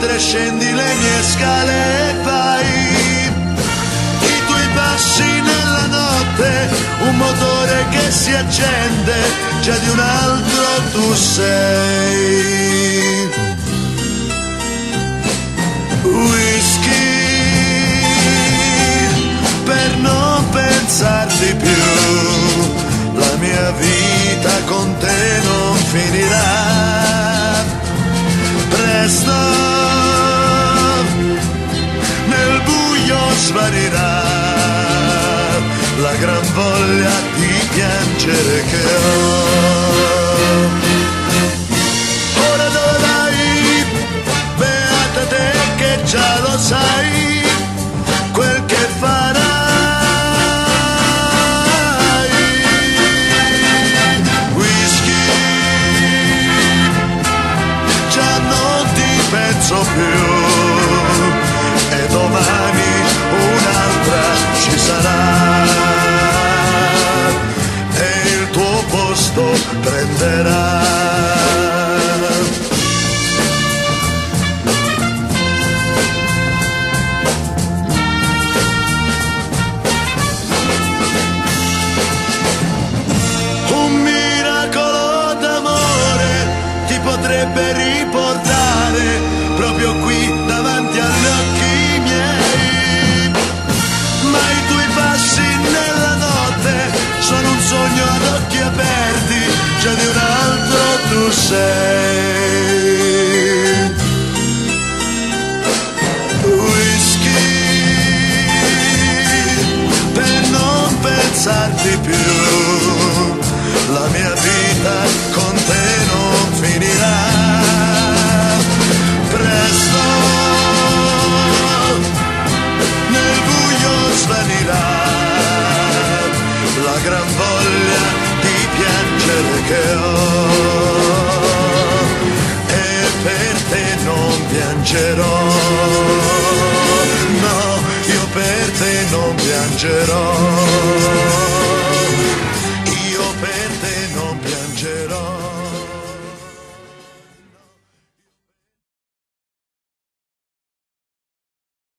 mentre scendi le mie scale e vai. I tuoi passi nella notte, un motore che si accende, già di un altro tu sei. Whisky per non pensarti più, la mia vita con te non finirà. Presto nel buio svanirà la gran voglia di piangere che ho. Ora dove vai? Beata te che già lo sai quel che farai. Whisky, già non ti penso più e domani un'altra ci sarà e il tuo posto prenderà. Potrebbe riportare proprio qui davanti agli occhi miei, ma i tuoi passi nella notte sono un sogno ad occhi aperti, già di un altro tu sei. Whisky per non pensarti più, la mia vita con te non finirà. Presto nel buio svanirà la gran voglia di piangere che ho e per te non piangerò.